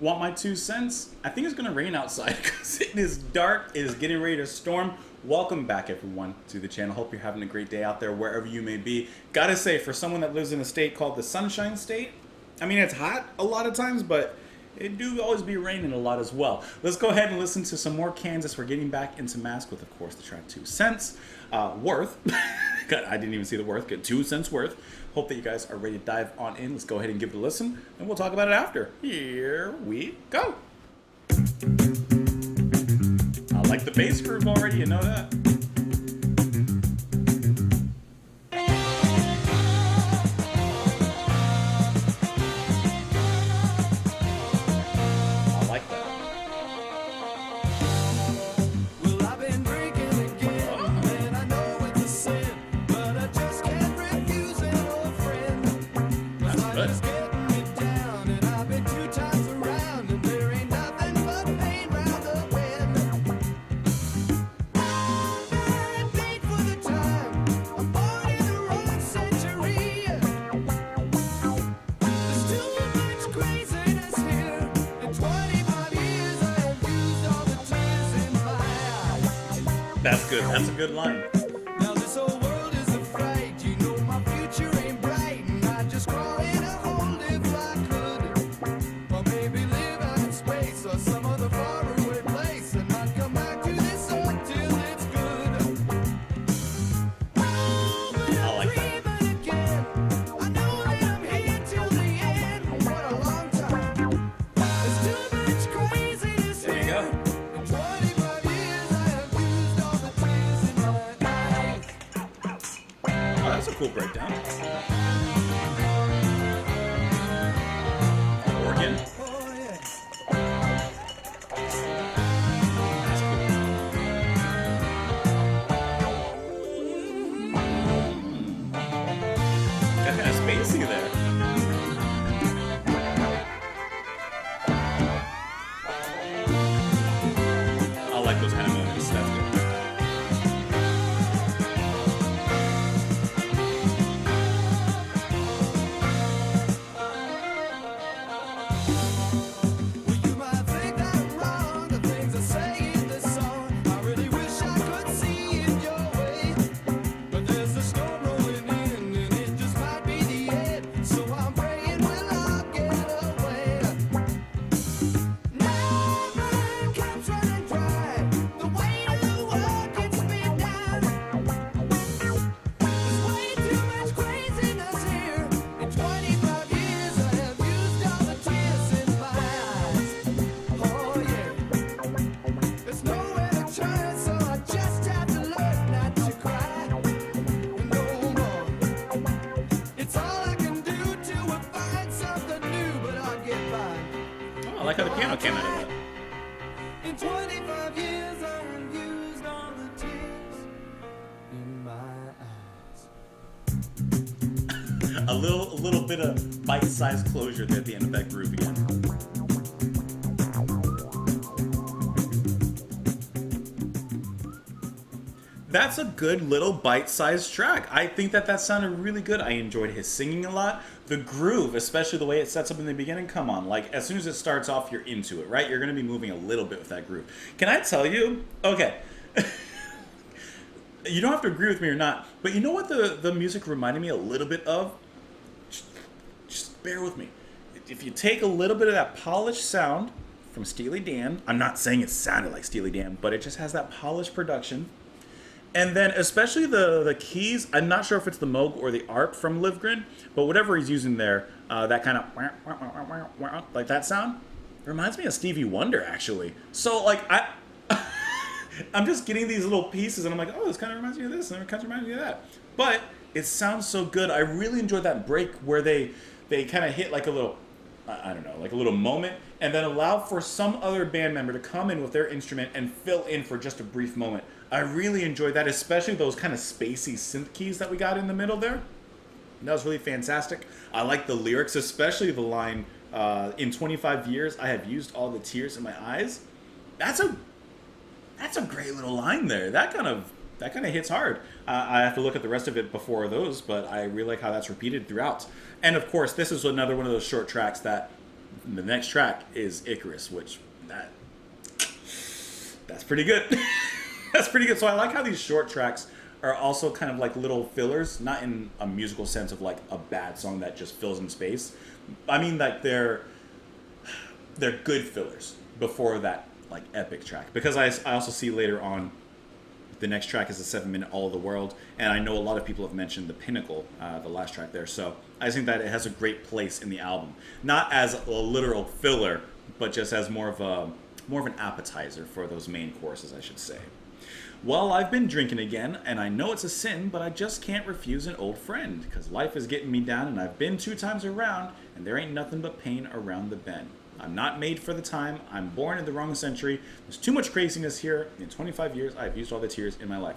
Want my 2 cents? I think it's gonna rain outside because it is dark. It is getting ready to storm. Welcome back, everyone, to the channel. Hope you're having a great day out there wherever you may be. Gotta say, for someone that lives in a state called the Sunshine State, I mean, it's hot a lot of times, but it do always be raining a lot as well. Let's go ahead and listen to some more Kansas. We're getting back into Mask with, of course, the track 2 cents worth. God, I didn't even see the worth. Get 2 cents worth. Hope that you guys are ready to dive on in. Let's go ahead and give it a listen, and we'll talk about it after. Here we go. I like the bass groove already, you know that. That's good. That's a good line. Now this whole world is afraid. You know my future ain't bright, and I just crawl in a hole if I could. Or maybe live out in space or some other faraway place, and not come back to this earth till it's good. I like that. Again. I know that I'm here till the end. What a long time. There's too much craziness There you here. go. In 25 years I have used all the tears in my eyes. Oh, that's a cool breakdown. Organ. Oh yeah. That's cool. Got kind of spacey there. I like those kind of moments. That's good. Well, you might think that I'm wrong, the things I say in this song. I really wish I could see it your way. But there's a storm rolling in, and it just might be the end. So I'm praying we'll all get away. Now my cup's running dry. The weight of the world gets me down. There's way too much craziness here. In 25 years I have used all the tears in my eyes. Oh yeah. There's nowhere to turn, so I just have to learn not to cry no more. It's all I can do to find something new, but I'll get by. Oh, I like how the piano came out of that. In 25 years I have used all the tears in my eyes. A little bit of bite-sized closure there at the end of that groove again. That's a good little bite-sized track. I think that sounded really good. I enjoyed his singing a lot. The groove, especially the way it sets up in the beginning, come on. Like, as soon as it starts off, you're into it, right? You're going to be moving a little bit with that groove. Can I tell you? Okay. You don't have to agree with me or not, but you know what the music reminded me a little bit of? Just bear with me. If you take a little bit of that polished sound from Steely Dan, I'm not saying it sounded like Steely Dan, but it just has that polished production. And then especially the keys, I'm not sure if it's the Moog or the ARP from Livgren, but whatever he's using there, that kind of like that sound, reminds me of Stevie Wonder actually. So like I'm just getting these little pieces and I'm like, oh, this kind of reminds me of this and it kind of reminds me of that. But it sounds so good. I really enjoyed that break where they kind of hit like a little, I don't know, like a little moment, and then allow for some other band member to come in with their instrument and fill in for just a brief moment. I really enjoyed that, especially those kind of spacey synth keys that we got in the middle there. That was really fantastic. I like the lyrics, especially the line, in 25 years, I have used all the tears in my eyes. That's a great little line there. That kind of that kind of hits hard. I have to look at the rest of it before those, but I really like how that's repeated throughout. And of course, this is another one of those short tracks that the next track is Icarus, which that's pretty good. That's pretty good. So I like how these short tracks are also kind of like little fillers, not in a musical sense of like a bad song that just fills in space. I mean, like they're good fillers before that like epic track, because I also see later on the next track is a 7-minute All of the World, and I know a lot of people have mentioned the Pinnacle, the last track there. So I think that it has a great place in the album, not as a literal filler, but just as more of an appetizer for those main choruses, I should say. Well, I've been drinking again, and I know it's a sin, but I just can't refuse an old friend, because life is getting me down, and I've been 2 times around, and there ain't nothing but pain around the bend. I'm not made for the time. I'm born in the wrong century. There's too much craziness here. In 25 years, I've used all the tears in my life.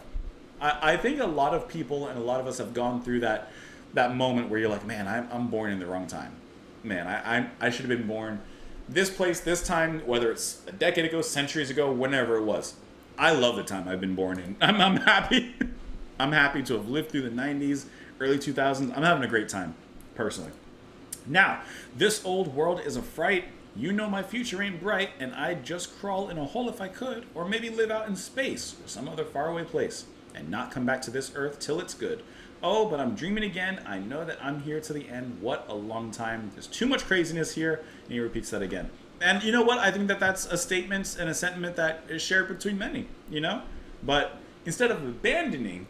I think a lot of people and a lot of us have gone through that moment where you're like, man, I'm born in the wrong time. Man, I should have been born this place, this time, whether it's a decade ago, centuries ago, whenever it was. I love the time I've been born in. I'm happy. I'm happy to have lived through the 90s, early 2000s. I'm having a great time, personally. Now, this old world is a fright. You know my future ain't bright, and I'd just crawl in a hole if I could, or maybe live out in space or some other faraway place, and not come back to this earth till it's good. Oh, but I'm dreaming again. I know that I'm here to the end. What a long time. There's too much craziness here. And he repeats that again. And you know what? I think that that's a statement and a sentiment that is shared between many, you know? But instead of abandoning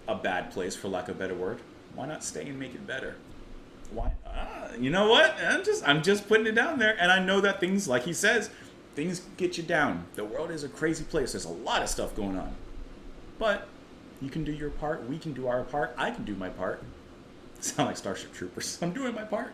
a bad place, for lack of a better word, why not stay and make it better? Why? You know what? I'm just putting it down there. And I know that things, like he says, things get you down. The world is a crazy place. There's a lot of stuff going on. But you can do your part. We can do our part. I can do my part. Sound like Starship Troopers. I'm doing my part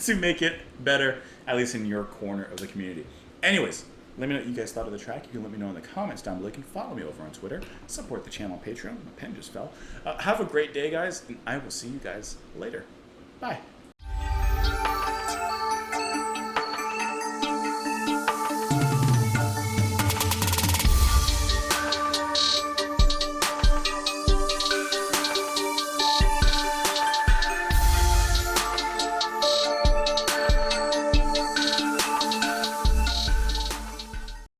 to make it better, at least in your corner of the community. Anyways, let me know what you guys thought of the track. You can let me know in the comments down below. You can follow me over on Twitter. Support the channel on Patreon. My pen just fell. Have a great day, guys, and I will see you guys later. Bye.